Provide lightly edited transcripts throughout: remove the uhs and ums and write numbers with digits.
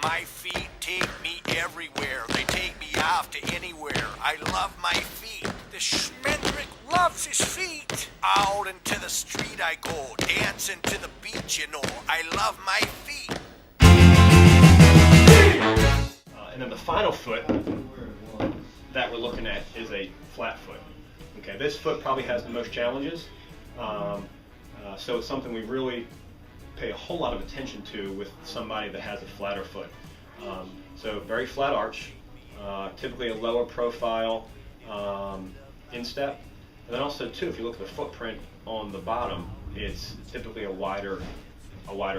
My feet take me everywhere. They take me off to anywhere. I love my feet. The Schmendrick loves his feet. Out into the street I go, dancing to the beat, you know. I love my feet. And then the final foot that we're looking at is a flat foot. Okay, this foot probably has the most challenges, so it's something we really pay a whole lot of attention to with somebody that has a flatter foot. So very flat arch, typically a lower profile instep, and then also too, if you look at the footprint on the bottom, it's typically a wider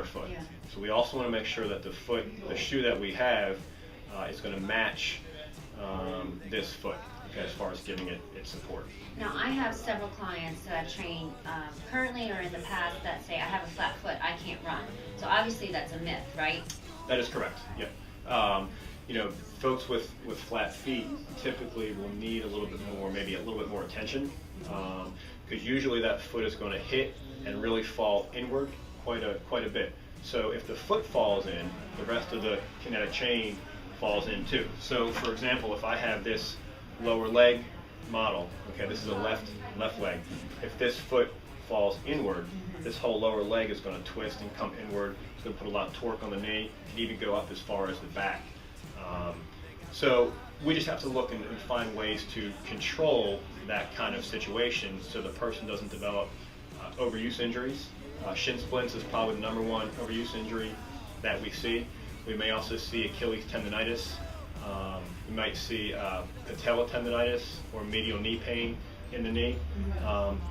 foot. Yeah. So we also want to make sure that the shoe that we have is going to match this foot, okay, as far as giving it its support. Now, I have several clients that I've trained currently or in the past that say, I have a flat foot, I can't run. So obviously that's a myth, right? That is correct, yep. Folks with flat feet typically will need a little bit more, maybe a little bit more attention, because usually that foot is going to hit and really fall inward quite a bit. So if the foot falls in, the rest of the kinetic chain falls in too. So for example, if I have this lower leg model, okay, this is a left leg. If this foot falls inward, this whole lower leg is going to twist and come inward. It's going to put a lot of torque on the knee, and even go up as far as the back. So we just have to look and find ways to control that kind of situation so the person doesn't develop overuse injuries. Shin splints is probably the number one overuse injury that we see. We may also see Achilles tendonitis. We might see patella tendonitis or medial knee pain in the knee.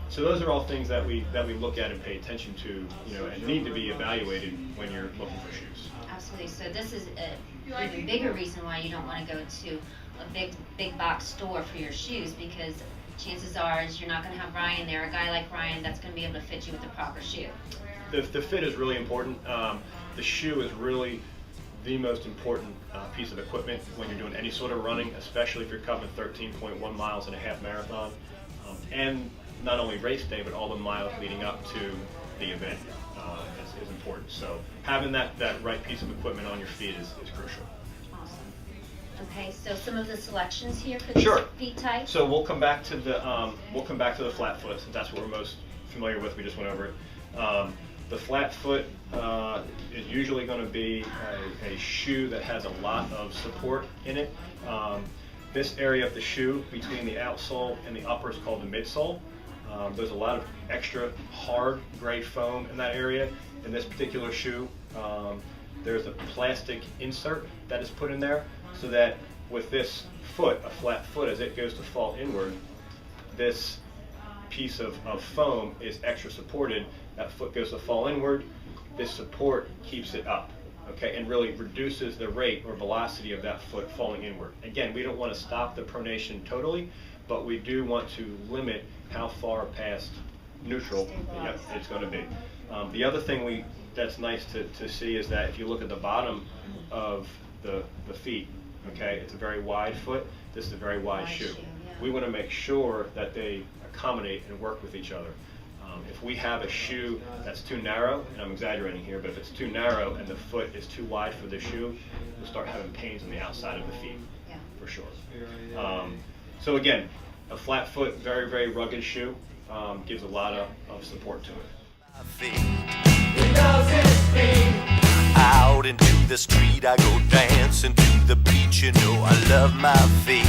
So those are all things that we look at and pay attention to, and need to be evaluated when you're looking for shoes. Absolutely. So this is an even bigger reason why you don't want to go to a big box store for your shoes, because chances are is you're not going to have Ryan there, a guy like Ryan that's going to be able to fit you with the proper shoe. The fit is really important. The shoe is really the most important piece of equipment when you're doing any sort of running, especially if you're covering 13.1 miles in a half marathon, and not only race day, but all the miles leading up to the event is important. So having that right piece of equipment on your feet is crucial. Awesome. Okay, so some of the selections here for this Sure. feet type. So we'll come back to the flat foot, since that's what we're most familiar with. We just went over it. The flat foot is usually going to be a shoe that has a lot of support in it. This area of the shoe between the outsole and the upper is called the midsole. There's a lot of extra hard grade foam in that area. In this particular shoe, there's a plastic insert that is put in there so that with this foot, a flat foot, as it goes to fall inward, this piece of foam is extra supported. That foot goes to fall inward. This support keeps it up, okay, and really reduces the rate or velocity of that foot falling inward. Again, we don't want to stop the pronation totally, but we do want to limit how far past neutral it's going to be. The other thing that's nice to see is that if you look at the bottom of the feet, okay, it's a very wide foot. This is a very wide shoe. Yeah. We want to make sure that they accommodate and work with each other. If we have a shoe that's too narrow, and I'm exaggerating here, but if it's too narrow and the foot is too wide for the shoe, we'll start having pains on the outside of the feet, for sure. So again, a flat foot, very, very rugged shoe, gives a lot of support to it. Out into the street I go, dancing to the beat, you know. I love my feet.